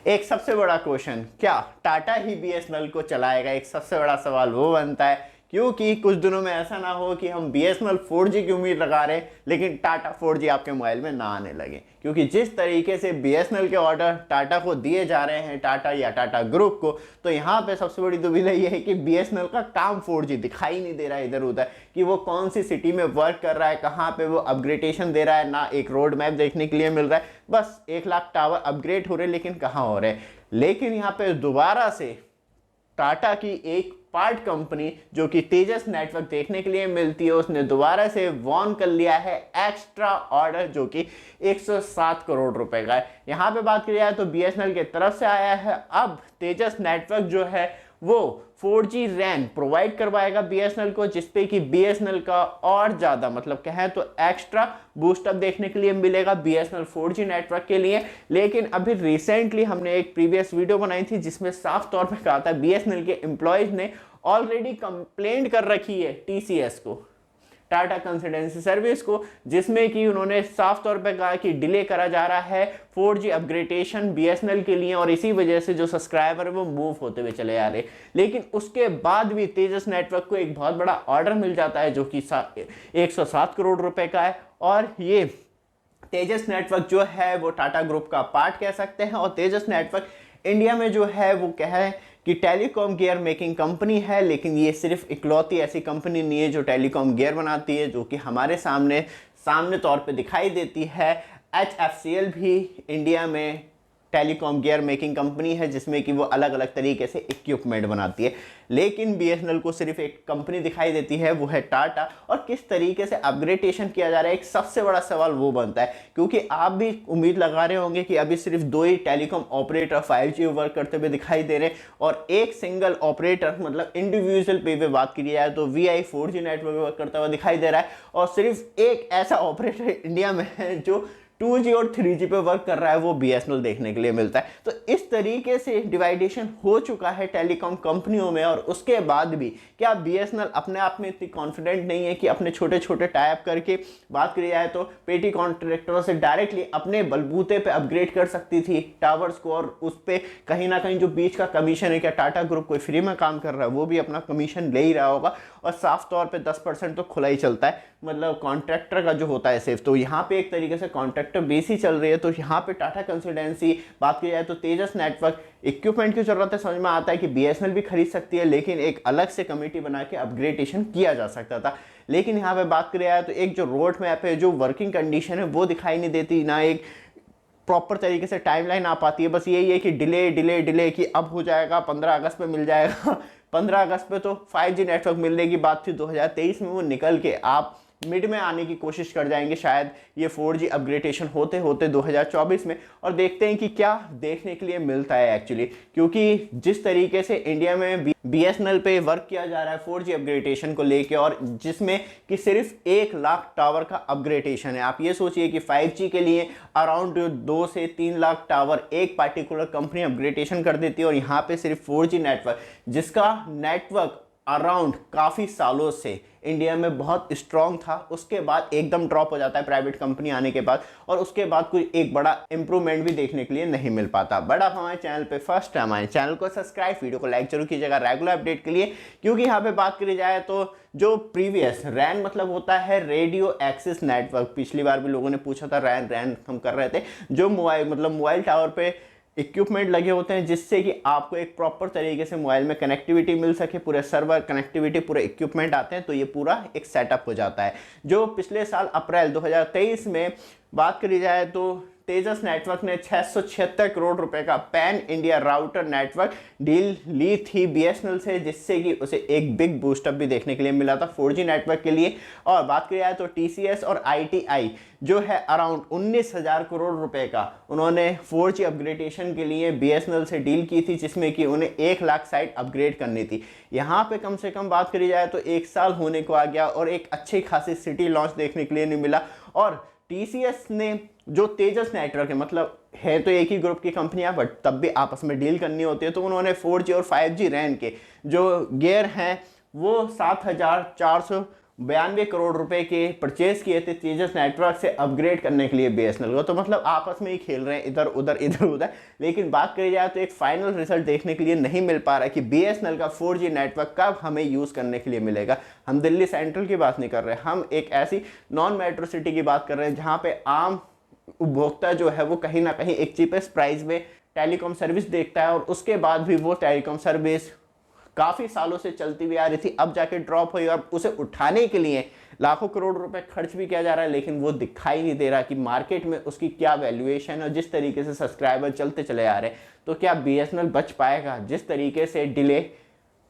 एक सबसे बड़ा क्वेश्चन, क्या टाटा ही बीएसएनएल को चलाएगा? एक सबसे बड़ा सवाल वो बनता है, क्योंकि कुछ दिनों में ऐसा ना हो कि हम बीएसएनएल 4G की उम्मीद लगा रहे हैं लेकिन टाटा 4G आपके मोबाइल में ना आने लगे। क्योंकि जिस तरीके से बीएसएनएल के ऑर्डर टाटा को दिए जा रहे हैं, टाटा या टाटा ग्रुप को, तो यहाँ पे सबसे बड़ी दुविधा ये है कि बीएसएनएल का काम 4G दिखाई नहीं दे रहा है इधर उधर, कि वो कौन सी सिटी में वर्क कर रहा है, कहाँ पे वो अपग्रेडेशन दे रहा है, ना एक रोड मैप देखने के लिए मिल रहा है। बस 1 लाख टावर अपग्रेड हो रहे हैं लेकिन कहाँ हो रहे हैं। लेकिन यहाँ पे दोबारा से टाटा की एक पार्ट कंपनी जो कि तेजस नेटवर्क देखने के लिए मिलती है, उसने दोबारा से वॉर्न कर लिया है एक्स्ट्रा ऑर्डर जो कि 107 करोड़ रुपए का है। यहां पे बात की जाए तो बीएसएनएल की तरफ से आया है, अब तेजस नेटवर्क जो है वो 4G रैन प्रोवाइड करवाएगा बीएसएनएल को, जिसपे कि बीएसएनएल का और ज़्यादा मतलब कहें तो एक्स्ट्रा बूस्टअप देखने के लिए मिलेगा बीएसएनएल 4G नेटवर्क के लिए। लेकिन अभी रिसेंटली हमने एक प्रीवियस वीडियो बनाई थी जिसमें साफ तौर पे कहा था बीएसएनएल के एम्प्लॉयज़ ने ऑलरेडी कंप्लेंट कर रखी है टीसीएस को, टाटा कंसल्टेंसी सर्विस को, जिसमें कि उन्होंने साफ तौर पे कहा कि डिले करा जा रहा है 4G अपग्रेडेशन बीएसएनएल के लिए और इसी वजह से जो सब्सक्राइबर है वो मूव होते हुए चले जा रहे। लेकिन उसके बाद भी तेजस नेटवर्क को एक बहुत बड़ा ऑर्डर मिल जाता है जो कि 107 करोड़ रुपए का है। और ये तेजस नेटवर्क जो है वो टाटा ग्रुप का पार्ट कह सकते हैं। और तेजस नेटवर्क इंडिया में जो है वो क्या है कि टेलीकॉम गियर मेकिंग कंपनी है, लेकिन ये सिर्फ इकलौती ऐसी कंपनी नहीं है जो टेलीकॉम गियर बनाती है, जो कि हमारे सामने तौर पे दिखाई देती है। HFCL भी इंडिया में टेलीकॉम गियर मेकिंग कंपनी है जिसमें कि वो अलग अलग तरीके से इक्विपमेंट बनाती है। लेकिन बीएसएनएल को सिर्फ एक कंपनी दिखाई देती है, वो है टाटा। और किस तरीके से अपग्रेडेशन किया जा रहा है, एक सबसे बड़ा सवाल वो बनता है, क्योंकि आप भी उम्मीद लगा रहे होंगे कि अभी सिर्फ 2 ही टेलीकॉम ऑपरेटर 5G वर्क करते हुए दिखाई दे रहे हैं और एक सिंगल ऑपरेटर मतलब इंडिविजुअल पे बात की जाए तो VI 4G नेटवर्क वर्क करता हुआ दिखाई दे रहा है। और सिर्फ एक ऐसा ऑपरेटर इंडिया में है जो 2G और 3G पे वर्क कर रहा है, वो बीएसएनएल देखने के लिए मिलता है। तो इस तरीके से डिवाइडेशन हो चुका है टेलीकॉम कंपनियों में। और उसके बाद भी क्या बीएसएनएल अपने आप में इतनी कॉन्फिडेंट नहीं है कि अपने छोटे छोटे टाई अप करके, बात करी जाए तो पेटी कॉन्ट्रैक्टरों से डायरेक्टली अपने बलबूते पे अपग्रेड कर सकती थी टावर्स को, और उस पर कहीं ना कहीं जो बीच का कमीशन है, क्या टाटा ग्रुप कोई फ्री में काम कर रहा है, वो भी अपना कमीशन ले ही रहा होगा। और साफ तौर पे 10% तो खुला ही चलता है, मतलब कॉन्ट्रैक्टर का जो होता है सिर्फ। तो यहाँ पे एक तरीके से कॉन्ट्रैक्टर बेस ही चल रही है। तो यहाँ पे टाटा कंसल्टेंसी, बात की जाए तो तेजस नेटवर्क, इक्विपमेंट की जरूरत है, समझ में आता है कि बीएसएनएल भी खरीद सकती है, लेकिन एक अलग से कमेटी बना के अपग्रेडेशन किया जा सकता था। लेकिन यहाँ पे बात करी जाए तो एक जो रोड मैप है, जो वर्किंग कंडीशन है, वो दिखाई नहीं देती, ना एक प्रॉपर तरीके से टाइमलाइन आ पाती है। बस यही है कि डिले डिले डिले कि अब हो जाएगा, 15 अगस्त पे मिल जाएगा। 15 अगस्त पे तो 5G नेटवर्क मिलने की बात थी, 2023 में वो निकल के आप मिड में आने की कोशिश कर जाएंगे शायद ये 4G अपग्रेडेशन होते होते 2024 में। और देखते हैं कि क्या देखने के लिए मिलता है एक्चुअली, क्योंकि जिस तरीके से इंडिया में बीएसएनएल पे वर्क किया जा रहा है 4G अपग्रेडेशन को लेके, और जिसमें कि सिर्फ 1 लाख टावर का अपग्रेडेशन है। आप ये सोचिए कि 5G के लिए अराउंड 2 से 3 लाख टावर एक पार्टिकुलर कंपनी अपग्रेडेशन कर देती है, और यहाँ पे सिर्फ 4G नेटवर्क, जिसका नेटवर्क अराउंड काफ़ी सालों से इंडिया में बहुत स्ट्रॉन्ग था, उसके बाद एकदम ड्रॉप हो जाता है प्राइवेट कंपनी आने के बाद, और उसके बाद कोई एक बड़ा इंप्रूवमेंट भी देखने के लिए नहीं मिल पाता। बट आप हमारे चैनल पे फर्स्ट टाइम आए, चैनल को सब्सक्राइब, वीडियो को लाइक जरूर कीजिएगा रेगुलर अपडेट के लिए। क्योंकि यहाँ पे बात करी जाए तो जो प्रीवियस रैन मतलब होता है रेडियो एक्सेस नेटवर्क, पिछली बार भी लोगों ने पूछा था रैन हम कर रहे थे, जो मोबाइल टावर पे इक्विपमेंट लगे होते हैं जिससे कि आपको एक प्रॉपर तरीके से मोबाइल में कनेक्टिविटी मिल सके, पूरे सर्वर कनेक्टिविटी, पूरे इक्विपमेंट आते हैं, तो ये पूरा एक सेटअप हो जाता है। जो पिछले साल अप्रैल 2023 में बात करी जाए तो तेजस नेटवर्क ने 676 करोड़ रुपए का pan India router network deal ली थी बीएसएनएल से, जिससे कि उसे एक बिग बूस्टअप भी देखने के लिए मिला था 4G नेटवर्क के लिए। और बात की जाए तो टीसीएस और आईटीआई जो है अराउंड 19,000 करोड़ रुपए का उन्होंने 4G अपग्रेडेशन के लिए बीएसएनएल से डील की थी, जिसमें कि उन्हें 1 लाख साइट अपग्रेड करनी थी। यहाँ पे कम से कम बात करी जाए तो 1 साल होने को आ गया और एक अच्छी खासी सिटी लॉन्च देखने के लिए नहीं मिला। और टीसीएस ने जो तेजस नेटवर्क है, मतलब है तो एक ही ग्रुप की कंपनियां, बट तब भी आपस में डील करनी होती है, तो उन्होंने 4G और 5G रैन के जो गियर हैं वो 7,400 92 करोड़ रुपए के परचेज किए थे तेजस नेटवर्क से अपग्रेड करने के लिए बीएसएनएल को। तो मतलब आपस में ही खेल रहे हैं इधर उधर। लेकिन बात करी जाए तो एक फाइनल रिजल्ट देखने के लिए नहीं मिल पा रहा है कि बीएसएनएल का 4G नेटवर्क कब हमें यूज़ करने के लिए मिलेगा। हम दिल्ली सेंट्रल की बात नहीं कर रहे, हम एक ऐसी नॉन मेट्रो सिटी की बात कर रहे हैं जहाँ पे आम उपभोक्ता जो है वो कहीं ना कहीं एक चीपेस्ट प्राइस में टेलीकॉम सर्विस देखता है, और उसके बाद भी वो टेलीकॉम सर्विस काफ़ी सालों से चलती हुई आ रही थी, अब जाके ड्रॉप हुई और उसे उठाने के लिए लाखों करोड़ रुपए खर्च भी किया जा रहा है, लेकिन वो दिखाई नहीं दे रहा कि मार्केट में उसकी क्या वैल्यूएशन है। और जिस तरीके से सब्सक्राइबर चलते चले आ रहे हैं, तो क्या बीएसएनएल बच पाएगा? जिस तरीके से डिले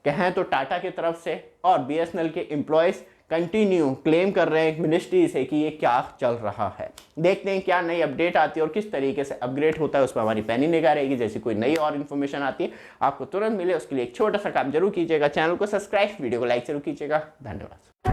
कहें तो टाटा की तरफ से और बीएसएनएल के एम्प्लॉयज़ कंटिन्यू क्लेम कर रहे हैं मिनिस्ट्री से कि ये क्या चल रहा है। देखते हैं क्या नई अपडेट आती है और किस तरीके से अपग्रेड होता है, उस पर हमारी पैनी निगाह रहेगी। जैसी कोई नई और इन्फॉर्मेशन आती है आपको तुरंत मिले, उसके लिए एक छोटा सा काम जरूर कीजिएगा, चैनल को सब्सक्राइब, वीडियो को लाइक जरूर कीजिएगा। धन्यवाद।